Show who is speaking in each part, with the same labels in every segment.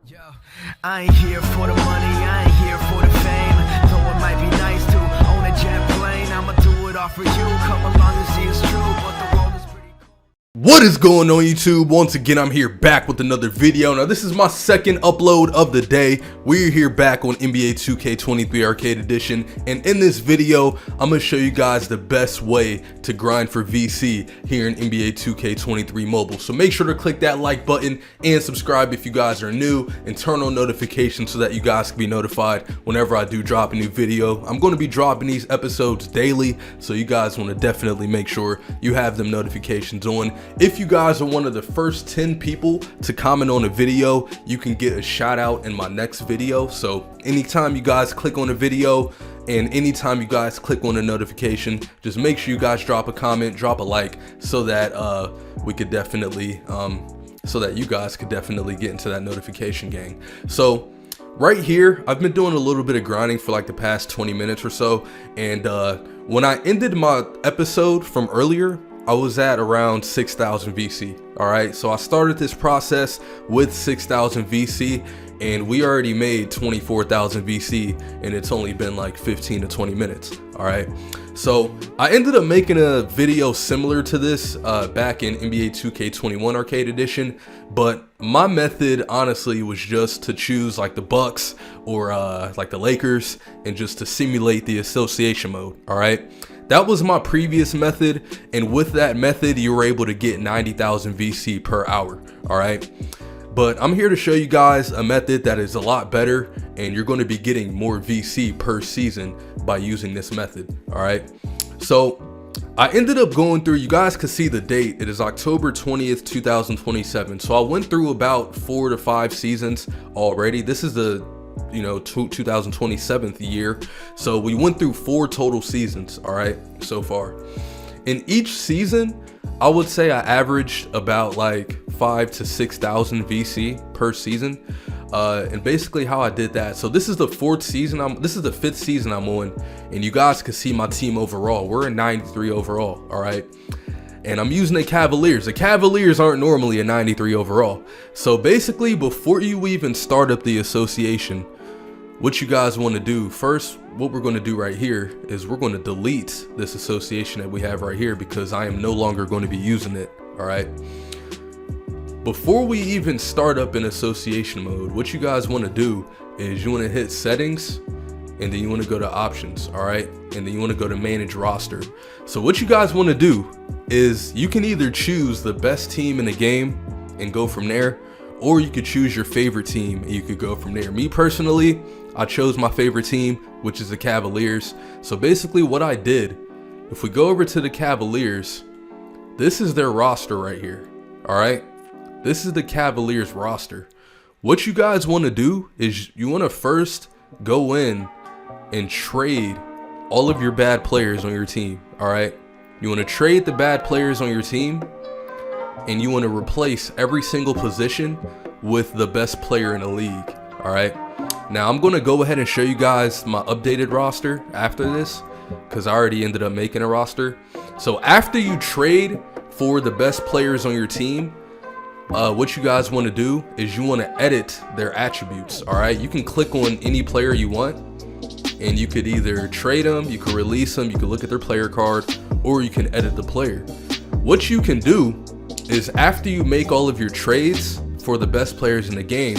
Speaker 1: Yo, I ain't here for the money, I ain't here for the fame. Though it might be nice to own a jet plane, I'ma do it all for you. Come along and see it's true, but the world is pretty cool.
Speaker 2: What is going on YouTube? Once again, I'm here back with another video. Now this is my second upload of the day. We're here back on NBA 2K23 Arcade Edition, and in this video I'm going to show you guys the best way to grind for VC here in NBA 2K23 mobile. So make sure to click that like button and subscribe if you guys are new, and turn on notifications so that you guys can be notified whenever I do drop a new video. I'm going to be dropping these episodes daily, so you guys want to definitely make sure you have them notifications on. If you guys are one of the first 10 people to comment on a video, you can get a shout out in my next video. So anytime you guys click on a video and anytime you guys click on a notification, just make sure you guys drop a comment, drop a like, so that we could definitely so that you guys could definitely get into that notification gang. So right here, I've been doing a little bit of grinding for like the past 20 minutes or so, and when I ended my episode from earlier, I was at around 6,000 VC. All right, so I started this process with 6,000 VC, and we already made 24,000 VC, and it's only been like 15 to 20 minutes. All right, so I ended up making a video similar to this back in NBA 2K21 Arcade Edition, but my method honestly was just to choose like the Bucks or like the Lakers, and just to simulate the association mode. All right, that was my previous method, and with that method you were able to get 90,000 VC per hour. All right, but I'm here to show you guys a method that is a lot better, and you're going to be getting more VC per season by using this method. All right, so I ended up going through, you guys can see the date, it is October 20th 2027. So I went through about 4 to 5 seasons already. This is the 2027th year, so we went through 4 total seasons, all right, so far. In each season, I would say I averaged about like 5 to 6,000 VC per season, and basically how I did that, so this is the 4th season, this is the 5th season I'm on, and you guys can see my team overall, we're a 93 overall, all right, and I'm using the Cavaliers. The Cavaliers aren't normally a 93 overall. So basically, before you even start up the association, what you guys want to do first, what we're going to do right here is we're going to delete this association that we have right here, because I am no longer going to be using it. All right, before we even start up in association mode, what you guys want to do is you want to hit settings, and then you want to go to options. All right, and then you want to go to manage roster. So what you guys want to do is you can either choose the best team in the game and go from there, or you could choose your favorite team and you could go from there. Me personally, I chose my favorite team, which is the Cavaliers. So basically what I did, if we go over to the Cavaliers, this is their roster right here. All right, this is the Cavaliers roster. What you guys want to do is you want to first go in and trade all of your bad players on your team. All right, you want to trade the bad players on your team, and you want to replace every single position with the best player in the league. All right, now I'm going to go ahead and show you guys my updated roster after this, because I already ended up making a roster. So after you trade for the best players on your team, what you guys want to do is you want to edit their attributes. All right, you can click on any player you want, and you could either trade them, you could release them, you could look at their player card, or you can edit the player. What you can do is after you make all of your trades for the best players in the game,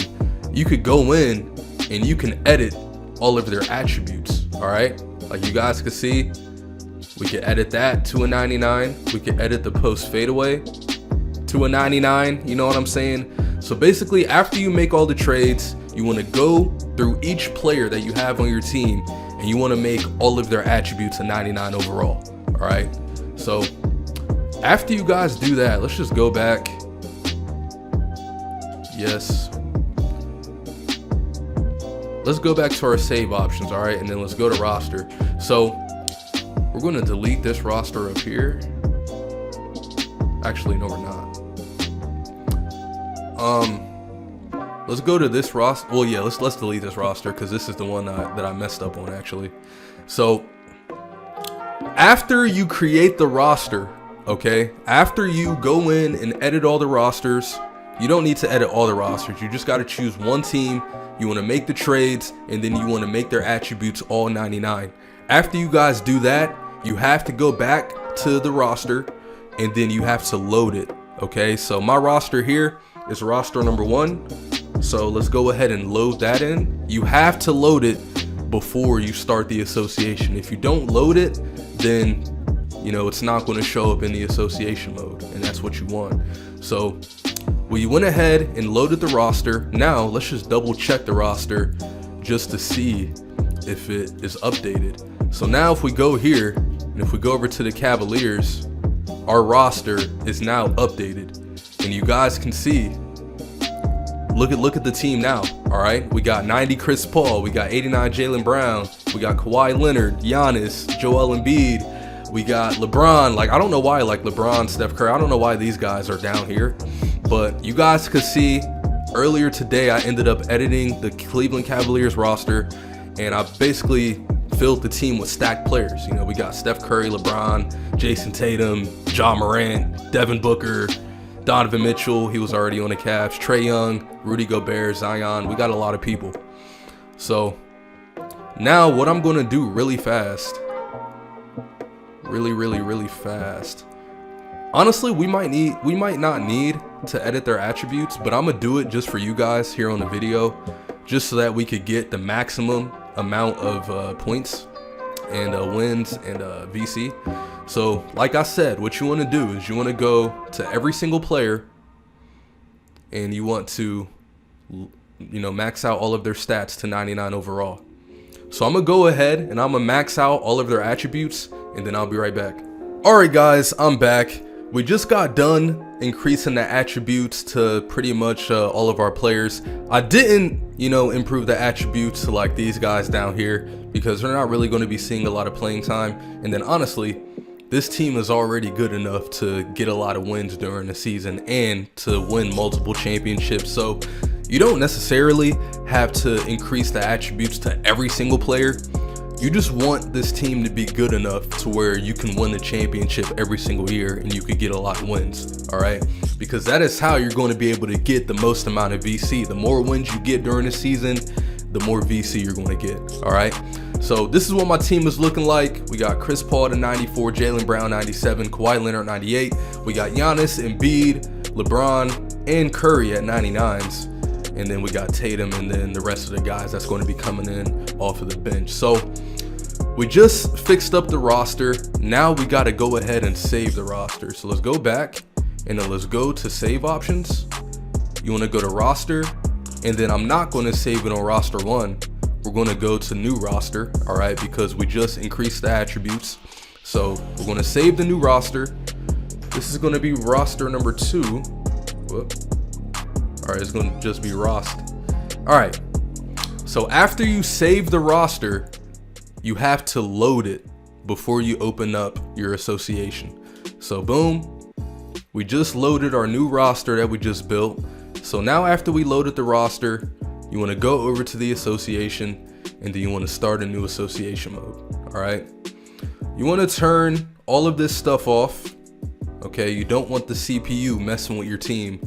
Speaker 2: you could go in and you can edit all of their attributes. All right, like you guys can see, we can edit that to a 99. We can edit the post fadeaway to a 99. You know what I'm saying? So basically, after you make all the trades, you want to go through each player that you have on your team, and you want to make all of their attributes a 99 overall. All right, so after you guys do that, let's just go back. Yes, let's go back to our save options. All right, and then let's go to roster. So we're going to delete this roster up here. Actually, no, we're not. Let's go to this roster. Well, yeah, let's delete this roster, because this is the one that I messed up on actually. So after you create the roster, okay, after you go in and edit all the rosters, You don't need to edit all the rosters. You just got to choose one team. You want to make the trades, and then you want to make their attributes all 99. After you guys do that, you have to go back to the roster, and then you have to load it. Okay, so my roster here is roster number 1. So let's go ahead and load that in. You have to load it before you start the association. If you don't load it, then you know it's not going to show up in the association mode, and that's what you want. So we went ahead and loaded the roster. Now let's just double check the roster just to see if it is updated. So now if we go here and if we go over to the Cavaliers, our roster is now updated, and you guys can see, look at the team now. All right, we got 90 Chris Paul, we got 89 Jaylen Brown, we got Kawhi Leonard, Giannis, Joel Embiid, we got LeBron. Like, I don't know why, like LeBron, Steph Curry, I don't know why these guys are down here, but you guys could see earlier today I ended up editing the Cleveland Cavaliers roster, and I basically filled the team with stacked players. You know, we got Steph Curry, LeBron, Jason Tatum, Ja Morant, Devin Booker, Donovan Mitchell, he was already on the Cavs, Trae Young, Rudy Gobert, Zion. We got a lot of people. So now what I'm gonna do really fast, really fast. Honestly, we might not need to edit their attributes, but I'm gonna do it just for you guys here on the video, just so that we could get the maximum amount of points and wins and VC. So like I said, what you want to do is you want to go to every single player and you want to, you know, max out all of their stats to 99 overall. So I'm gonna go ahead and I'm gonna max out all of their attributes, and then I'll be right back. All right guys, I'm back. We just got done increasing the attributes to pretty much all of our players. I didn't, you know, improve the attributes to like these guys down here because they're not really going to be seeing a lot of playing time. And then honestly, this team is already good enough to get a lot of wins during the season and to win multiple championships. So you don't necessarily have to increase the attributes to every single player. You just want this team to be good enough to where you can win the championship every single year and you could get a lot of wins, all right? Because that is how you're going to be able to get the most amount of VC. The more wins you get during the season, the more VC you're going to get, all right? So this is what my team is looking like. We got Chris Paul to 94, Jaylen Brown 97, Kawhi Leonard 98. We got Giannis, Embiid, LeBron, and Curry at 99s. And then we got Tatum and then the rest of the guys that's going to be coming in off of the bench. So we just fixed up the roster. Now we got to go ahead and save the roster. So let's go back and then let's go to save options. You want to go to roster, and then I'm not going to save it on roster 1. We're going to go to new roster, all right, because we just increased the attributes. So we're going to save the new roster. This is going to be roster number 2. Whoop. All right, it's going to just be Rost. All right, so after you save the roster, you have to load it before you open up your association. So boom, we just loaded our new roster that we just built. So now after we loaded the roster, you want to go over to the association, and then you want to start a new association mode. All right, you want to turn all of this stuff off. Okay, you don't want the CPU messing with your team.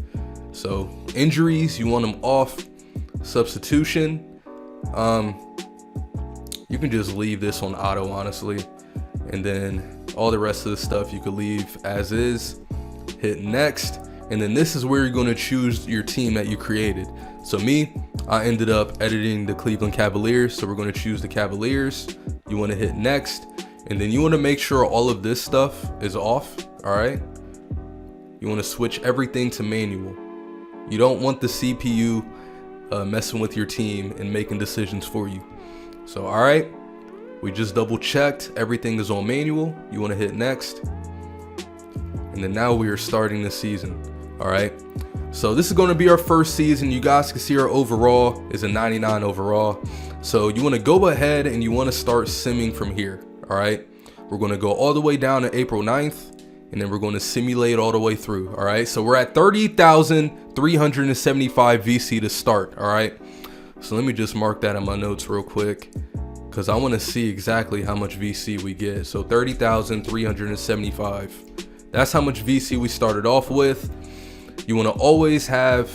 Speaker 2: So injuries, you want them off. Substitution, you can just leave this on auto, honestly, and then all the rest of the stuff you could leave as is. Hit next, and then this is where you're going to choose your team that you created. So me, I ended up editing the Cleveland Cavaliers, so we're going to choose the Cavaliers. You want to hit next, and then you want to make sure all of this stuff is off. All right, you want to switch everything to manual. You don't want the CPU messing with your team and making decisions for you. So all right, we just double checked, everything is on manual. You want to hit next, and then now we are starting the season. All right, so this is going to be our first season. You guys can see our overall is a 99 overall. So you want to go ahead and you want to start simming from here. All right, we're going to go all the way down to April 9th, and then we're going to simulate all the way through. All right, so we're at 30,375 VC to start. All right, so let me just mark that in my notes real quick, because I want to see exactly how much VC we get. So 30,375, that's how much VC we started off with. You want to always have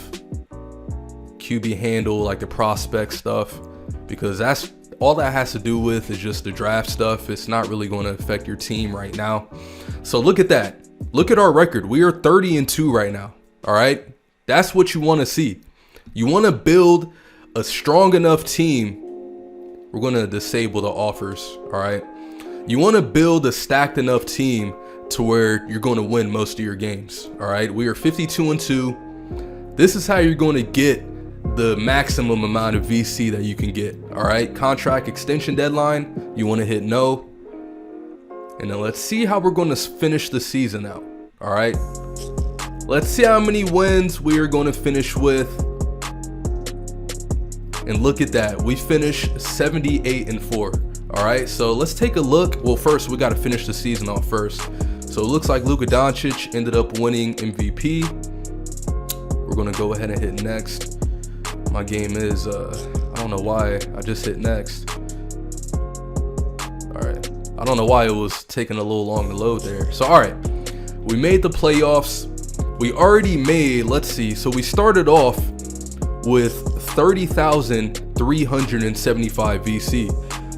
Speaker 2: QB handle, like the prospect stuff, because that's all that has to do with is just the draft stuff. It's not really going to affect your team right now. So look at that. Look at our record. We are 30-2 right now. All right. That's what you want to see. You want to build a strong enough team. We're going to disable the offers. All right. You want to build a stacked enough team to where you're going to win most of your games. All right. We are 52-2. This is how you're going to get the maximum amount of VC that you can get. All right. Contract extension deadline. You want to hit no. And then let's see how we're going to finish the season out. All right. Let's see how many wins we are going to finish with. And look at that. We finished 78-4. All right. So let's take a look. Well, first, we got to finish the season off first. So it looks like Luka Doncic ended up winning MVP. We're going to go ahead and hit next. My game is, I don't know why I just hit next. All right. I don't know why it was taking a little long to load there. So, all right. We made the playoffs. We already made, let's see. So we started off with 30,375 VC.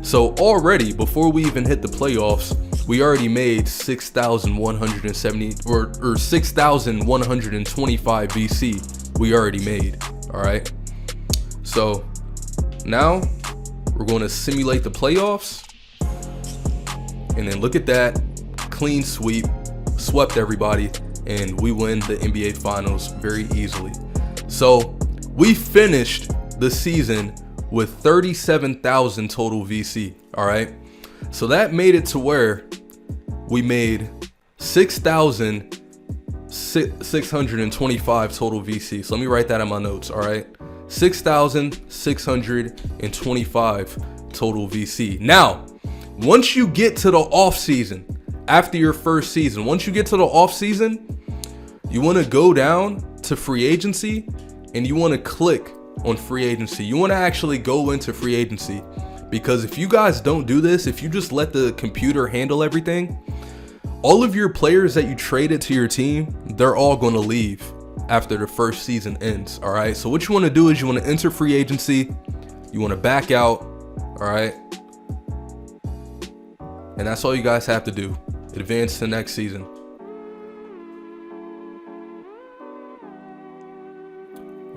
Speaker 2: So already, before we even hit the playoffs, we already made 6,170 or 6,125 VC. We already made. All right. So now we're going to simulate the playoffs. And then look at that. Clean sweep. Swept everybody. And we win the NBA Finals very easily. So we finished the season with 37,000 total VC. All right. So that made it to where we made 6,625 total VC. So let me write that in my notes. All right. 6,625 total VC. Now, once you get to the off season, after your first season, once you get to the off season, you want to go down to free agency and you want to click on free agency. You want to actually go into free agency, because if you guys don't do this, if you just let the computer handle everything, all of your players that you traded to your team, they're all going to leave after the first season ends. All right. So what you want to do is you want to enter free agency. You want to back out. All right. And that's all you guys have to do. Advance to next season.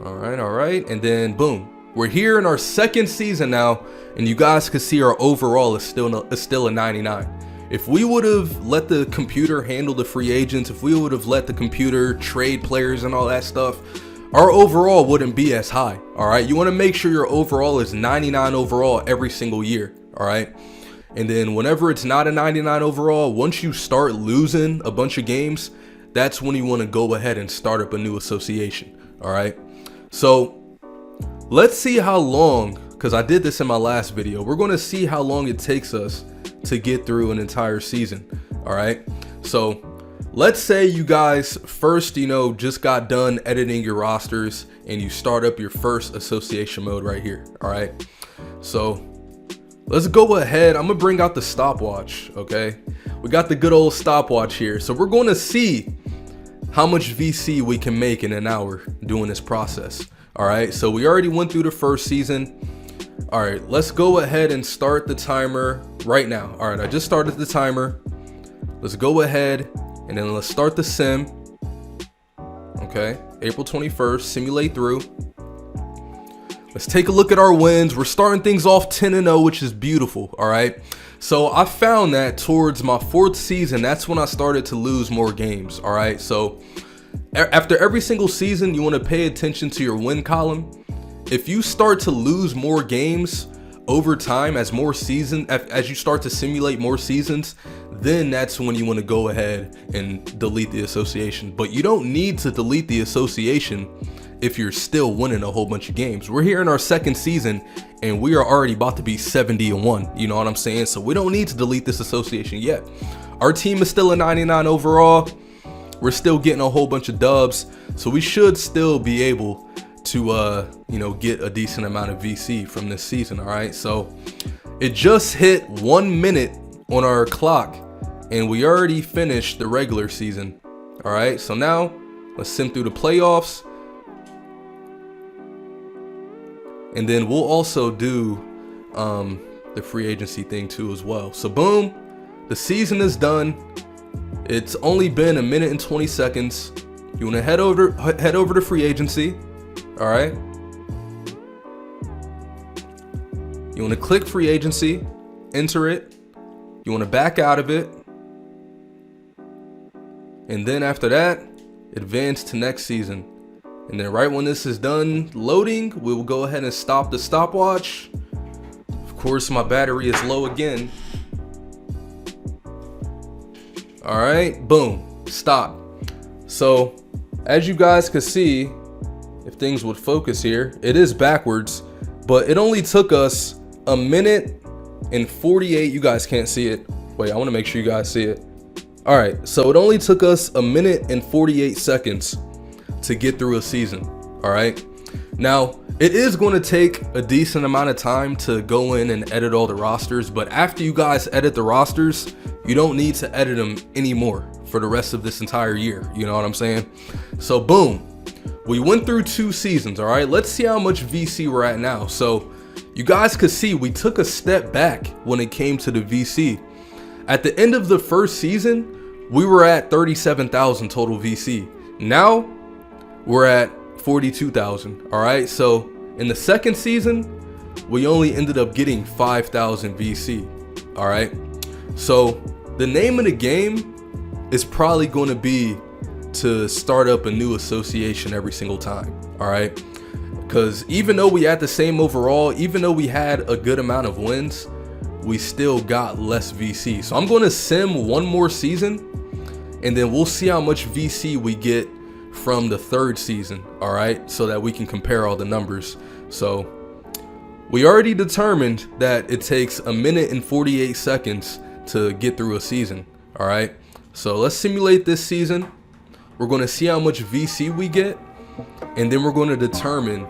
Speaker 2: All right. And then boom, we're here in our second season now, and you guys can see our overall is still a 99. If we would have let the computer handle the free agents, if we would have let the computer trade players and all that stuff, our overall wouldn't be as high. All right. You want to make sure your overall is 99 overall every single year. All right. And then whenever it's not a 99 overall, once you start losing a bunch of games, that's when you want to go ahead and start up a new association. All right. So let's see how long, because I did this in my last video. We're going to see how long it takes us to get through an entire season. All right. So let's say you guys first, just got done editing your rosters and you start up your first association mode right here. All right. So let's go ahead. I'm going to bring out the stopwatch. Okay. We got the good old stopwatch here. So we're going to see how much VC we can make in an hour doing this process. All right. So we already went through the first season. All right, let's go ahead and start the timer right now. All right, I just started the timer. Let's go ahead and then let's start the sim. Okay, April 21st, simulate through. Let's take a look at our wins. We're starting things off 10-0, which is beautiful. All right, so I found that towards my fourth season, that's when I started to lose more games. All right, so after every single season, you want to pay attention to your win column. If you start to lose more games over time as you start to simulate more seasons, then that's when you want to go ahead and delete the association. But you don't need to delete the association if you're still winning a whole bunch of games. We're here in our second season and we are already about to be 70-1. You know what I'm saying? So we don't need to delete this association yet. Our team is still a 99 overall. We're still getting a whole bunch of dubs. So we should still be able to get a decent amount of VC from this season. All right, so it just hit 1 minute on our clock and we already finished the regular season. All right, so now Let's sim through the playoffs. And then we'll also do the free agency thing too as well. So boom, the season is done. It's only been 1 minute and 20 seconds. You want to head over to free agency. All right. You want to click free agency, enter it. You want to back out of it. And then after that, advance to next season. And then right when this is done loading, we will go ahead and stop the stopwatch. Of course, my battery is low again. All right, boom, stop. So as you guys can see, if things would focus here, it is backwards, but it only took us 1 minute and 48. You guys can't see it. Wait, I want to make sure you guys see it. All right, so it only took us 1 minute and 48 seconds to get through a season. All right, now it is going to take a decent amount of time to go in and edit all the rosters, but after you guys edit the rosters, you don't need to edit them anymore for the rest of this entire year. You know what I'm saying? So boom, we went through 2 seasons. All right, let's see how much VC we're at now. So you guys could see we took a step back when it came to the VC. At the end of the first season, we were at 37,000 total VC. Now we're at 42,000. All right, so in the second season, we only ended up getting 5,000 VC. All right, so the name of the game is probably going to be to start up a new association every single time. All right, because even though we had the same overall, even though we had a good amount of wins, we still got less VC. So I'm going to sim 1 more season, and then we'll see how much VC we get from the 3rd season. All right, so that we can compare all the numbers. So we already determined that it takes 1 minute and 48 seconds to get through a season. All right, so let's simulate this season. We're going to see how much VC we get, and then we're going to determine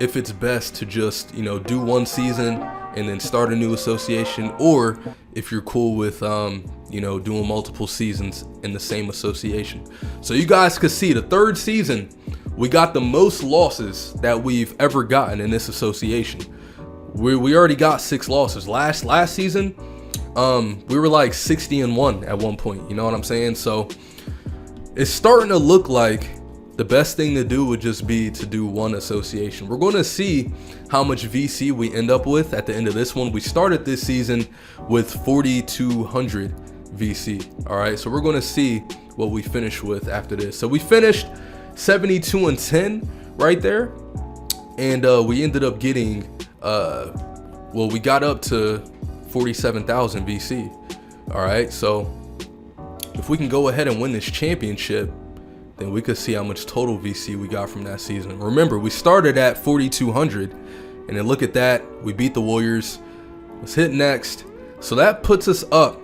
Speaker 2: if it's best to just, you know, do 1 season and then start a new association, or if you're cool with you know, doing multiple seasons in the same association. So you guys could see the 3rd season, we got the most losses that we've ever gotten in this association. We already got 6 losses. Last season, we were like 60-1 at one point. You know what I'm saying? So it's starting to look like the best thing to do would just be to do 1 association. We're going to see how much VC we end up with at the end of this one. We started this season with 4,200 VC. All right, so we're going to see what we finish with after this. So we finished 72-10 right there, and we ended up getting well, we got up to 47,000 VC. All right, so if we can go ahead and win this championship, then we could see how much total VC we got from that season. Remember, we started at 4,200, and then look at that, we beat the Warriors. Let's hit next. So that puts us up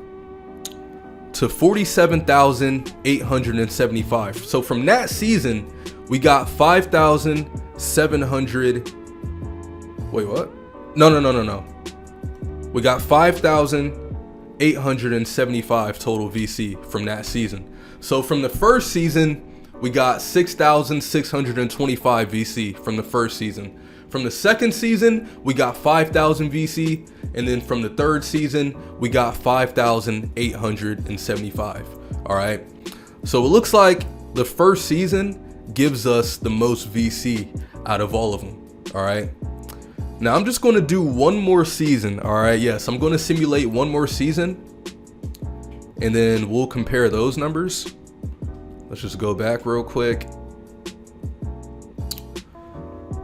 Speaker 2: to 47,875. So from that season, we got 5,700. Wait, what? No. We got 5,875 total VC from that season. So from the first season, we got 6,625 VC from the first season. From the second season, we got 5,000 VC. And then from the 3rd season, we got 5,875. All right. So it looks like the first season gives us the most VC out of all of them. All right. Now I'm just going to do 1 more season. All right. Yes, I'm going to simulate 1 more season, and then we'll compare those numbers. Let's just go back real quick.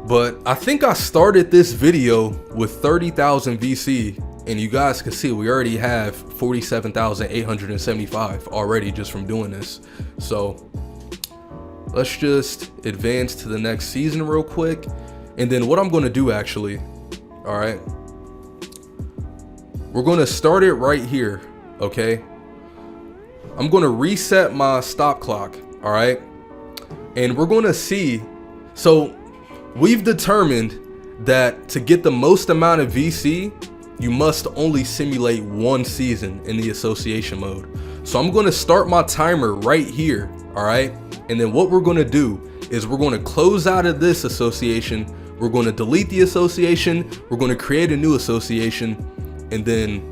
Speaker 2: But I think I started this video with 30,000 VC, and you guys can see we already have 47,875 already just from doing this. So let's just advance to the next season real quick. And then what I'm going to do actually, all right, we're going to start it right here. Okay. I'm going to reset my stop clock. All right. And we're going to see. So we've determined that to get the most amount of VC, you must only simulate 1 season in the association mode. So I'm going to start my timer right here. all right? And then what we're going to do is we're going to close out of this association. We're going to delete the association. We're going to create a new association and then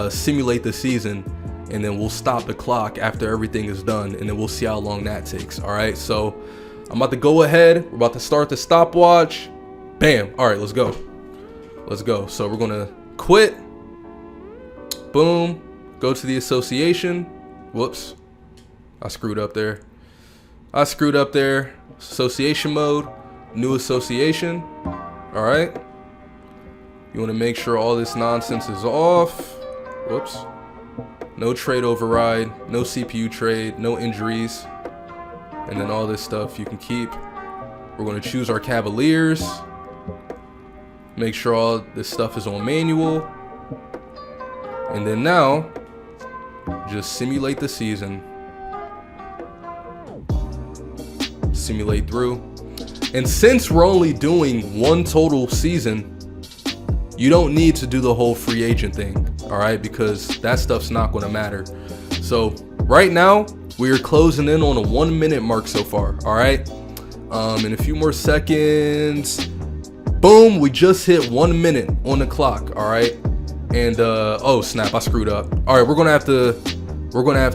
Speaker 2: simulate the season. And then we'll stop the clock after everything is done. And then we'll see how long that takes. All right. So I'm about to go ahead. We're about to start the stopwatch. Bam. All right, let's go. Let's go. So we're going to quit. Boom. Go to the association. Whoops. I screwed up there. Association mode. New association. All right. You want to make sure all this nonsense is off. Whoops. No trade override, no CPU trade, no injuries. And then all this stuff you can keep. We're going to choose our Cavaliers. Make sure all this stuff is on manual. And then now, just simulate the season. Simulate through. And since we're only doing one total season, you don't need to do the whole free agent thing, all right? Because that stuff's not going to matter. So right now, we are closing in on a 1 minute mark so far, all right? In a few more seconds, boom, we just hit 1 minute on the clock, all right? And oh snap, I screwed up. All right, we're gonna have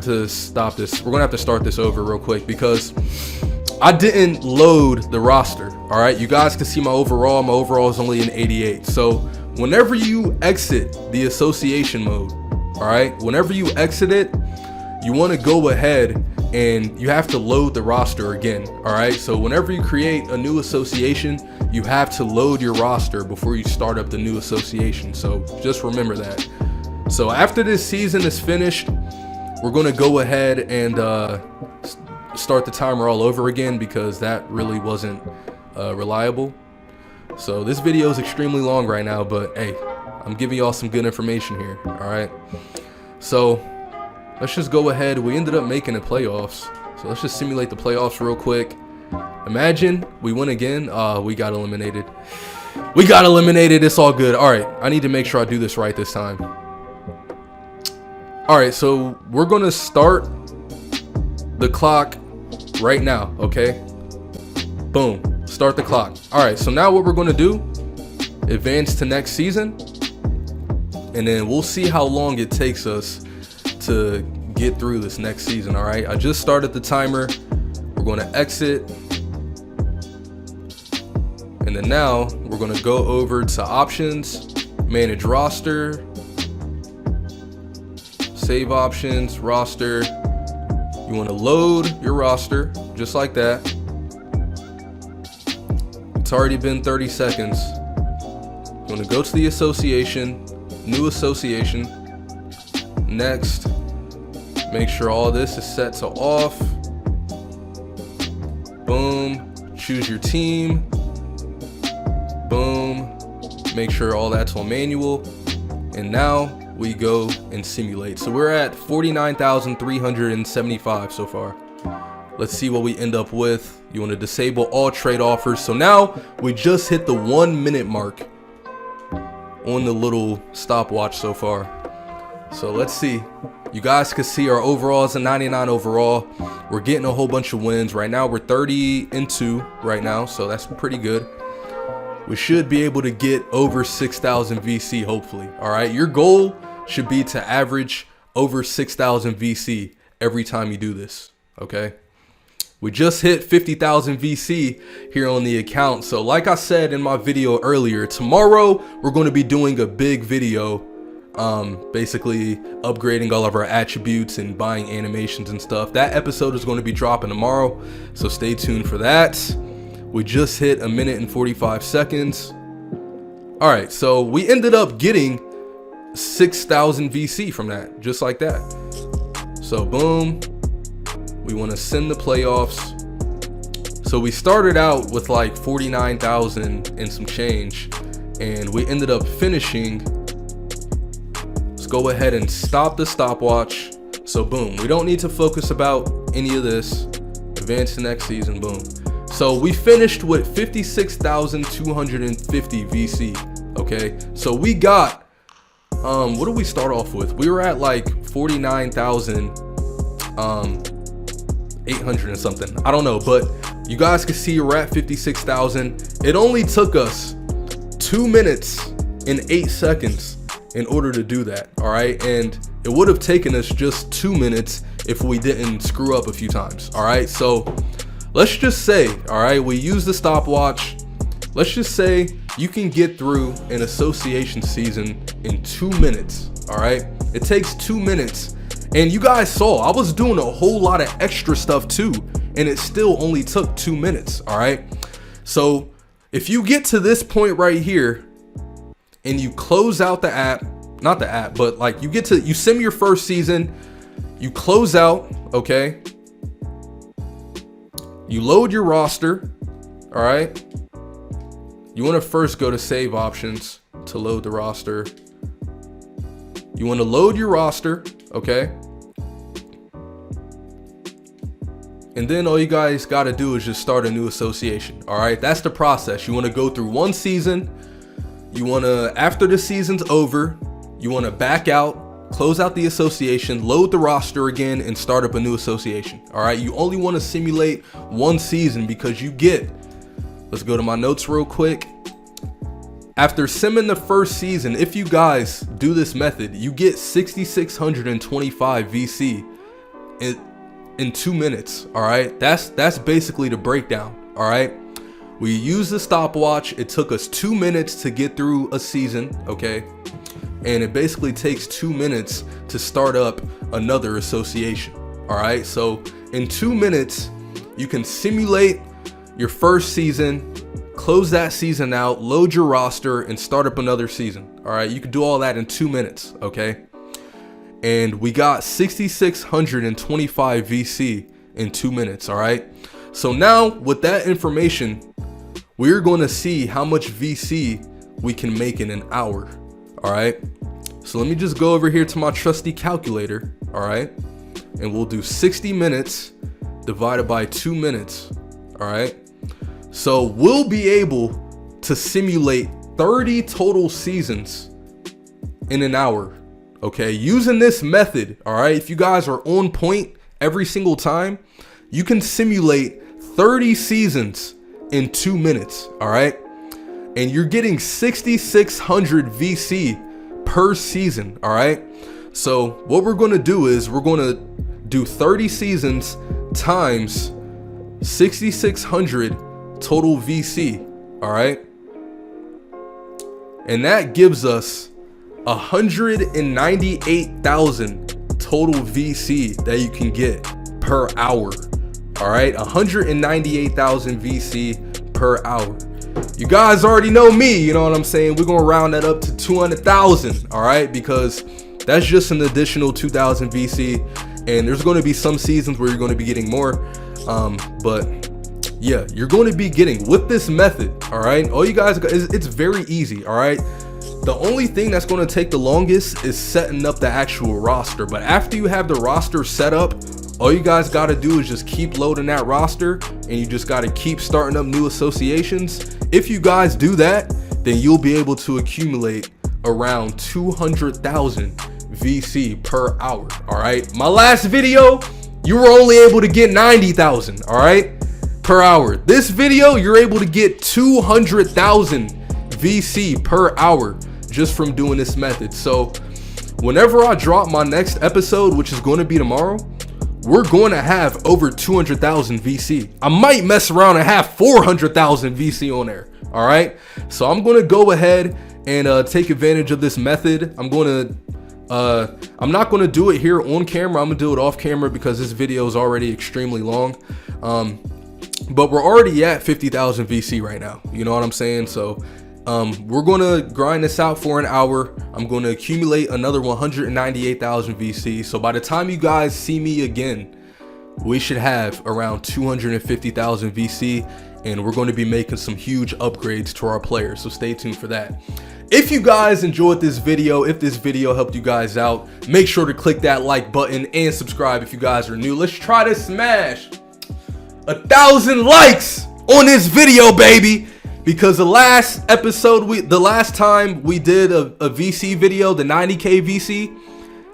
Speaker 2: to stop this. We're gonna have to start this over real quick because I didn't load the roster. All right, you guys can see my overall. My overall is only an 88. So whenever you exit the association mode, all right, whenever you exit it, you want to go ahead and you have to load the roster again. All right, so whenever you create a new association, you have to load your roster before you start up the new association. So just remember that. So after this season is finished, we're going to go ahead and start the timer all over again because that really wasn't reliable. So this video is extremely long right now, but hey, I'm giving y'all some good information here. All right, so let's just go ahead. We ended up making the playoffs, so let's just simulate the playoffs real quick. Imagine we win again. We got eliminated. It's all good. All right, I need to make sure I do this right this time. All right, so we're gonna start the clock right now. Okay, boom, start the clock. All right, so now what we're gonna do, advance to next season, and then we'll see how long it takes us to get through this next season. All right, I just started the timer. We're going to exit, and then now we're going to go over to options, manage roster, save options, roster. You want to load your roster just like that. It's already been 30 seconds. You want to go to the association, new association, next. Make sure all this is set to off. Boom. Choose your team. Boom. Make sure all that's on manual. And now we go and simulate. So we're at 49,375 so far. Let's see what we end up with. You want to disable all trade offers. So now we just hit the 1 minute mark on the little stopwatch so far. So let's see. You guys can see our overall is a 99 overall. We're getting a whole bunch of wins. Right now we're 30-2 right now, so that's pretty good. We should be able to get over 6,000 VC hopefully. All right, your goal should be to average over 6,000 VC every time you do this. Okay, we just hit 50,000 VC here on the account. So like I said in my video earlier, tomorrow we're going to be doing a big video, basically upgrading all of our attributes and buying animations and stuff. That episode is going to be dropping tomorrow, so stay tuned for that. We just hit 1 minute and 45 seconds. All right, so we ended up getting 6,000 VC from that, just like that. So boom, we want to send the playoffs. So we started out with like 49,000 and some change, and we ended up finishing. Let's go ahead and stop the stopwatch. So boom, we don't need to focus about any of this. Advance to next season, boom. So we finished with 56,250 VC. Okay, so we got what did we start off with? We were at like 49,000 800 and something. I don't know, but you guys can see we're at 56,000. It only took us 2 minutes and 8 seconds in order to do that. All right, and it would have taken us just 2 minutes if we didn't screw up a few times. All right, so let's just say, all right, we use the stopwatch. Let's just say you can get through an association season in 2 minutes. All right, it takes 2 minutes. And you guys saw I was doing a whole lot of extra stuff too, and it still only took 2 minutes. All right, so if you get to this point right here and you close out the app, not the app, but like you sim your first season, you close out, okay, you load your roster. All right, you want to first go to save options to load the roster. You want to load your roster, okay? And then all you guys got to do is just start a new association. All right, that's the process. You want to go through one season. You want to, after the season's over, you want to back out, close out the association, load the roster again, and start up a new association. All right, you only want to simulate one season because you get, let's go to my notes real quick. After simming the first season, if you guys do this method, you get 6,625 VC in 2 minutes. All right, that's basically the breakdown. All right, we use the stopwatch. It took us 2 minutes to get through a season, okay, and it basically takes 2 minutes to start up another association. All right, so in 2 minutes you can simulate your first season, close that season out, load your roster, and start up another season. All right, you can do all that in 2 minutes, okay? And we got 6,625 VC in 2 minutes, all right? So now with that information, we're going to see how much VC we can make in an hour, all right? So let me just go over here to my trusty calculator, all right? And we'll do 60 minutes divided by 2 minutes, all right? So we'll be able to simulate 30 total seasons in an hour, okay? Using this method, all right? If you guys are on point every single time, you can simulate 30 seasons in 2 minutes, all right? And you're getting 6,600 VC per season, all right? So what we're gonna do is we're gonna do 30 seasons times 6,600 total VC, all right? And that gives us 198,000 total VC that you can get per hour, all right? 198,000 VC per hour. You guys already know me, you know what I'm saying? We're gonna round that up to 200,000, all right? Because that's just an additional 2,000 VC, and there's gonna be some seasons where you're gonna be getting more, but yeah, you're going to be getting with this method, all right? All you guys got is, it's very easy, all right? The only thing that's going to take the longest is setting up the actual roster. But after you have the roster set up, all you guys got to do is just keep loading that roster, and you just got to keep starting up new associations. If you guys do that, then you'll be able to accumulate around 200,000 VC per hour, all right? My last video, you were only able to get 90,000, all right, per hour. This video, you're able to get 200,000 VC per hour just from doing this method. So whenever I drop my next episode, which is going to be tomorrow, we're going to have over 200,000 VC. I might mess around and have 400,000 VC on there. All right. So I'm going to go ahead and take advantage of this method. I'm not going to do it here on camera. I'm going to do it off camera because this video is already extremely long. But we're already at 50,000 VC right now. You know what I'm saying? So we're going to grind this out for an hour. I'm going to accumulate another 198,000 VC. So by the time you guys see me again, we should have around 250,000 VC, and we're going to be making some huge upgrades to our players. So stay tuned for that. If you guys enjoyed this video, if this video helped you guys out, make sure to click that like button and subscribe if you guys are new. Let's try to smash 1,000 likes on this video, baby, because the last time we did a VC video, the 90K VC,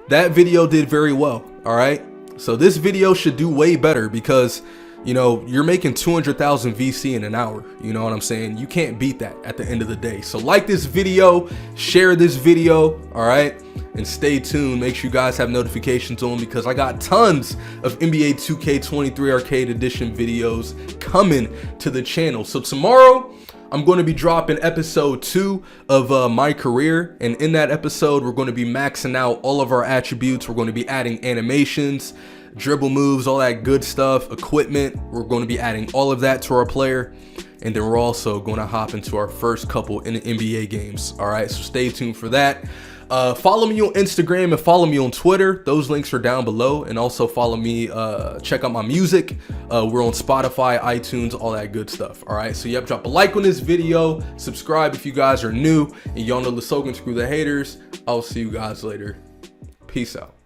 Speaker 2: that video did very well. All right, So this video should do way better because, you know, you're making 200,000 VC in an hour. You know what I'm saying? You can't beat that at the end of the day. So like this video, share this video, all right? And stay tuned. Make sure you guys have notifications on because I got tons of NBA 2K23 Arcade Edition videos coming to the channel. So tomorrow, I'm going to be dropping episode 2 of my career, and in that episode we're going to be maxing out all of our attributes. We're going to be adding animations, dribble moves, all that good stuff, equipment. We're going to be adding all of that to our player, and then we're also going to hop into our first couple in the NBA games. All right, so stay tuned for that. Follow me on Instagram and follow me on Twitter. Those links are down below. And also follow me, check out my music. We're on Spotify, iTunes, all that good stuff. All right. So yep, drop a like on this video. Subscribe if you guys are new. And y'all know the slogan, screw the haters. I'll see you guys later. Peace out.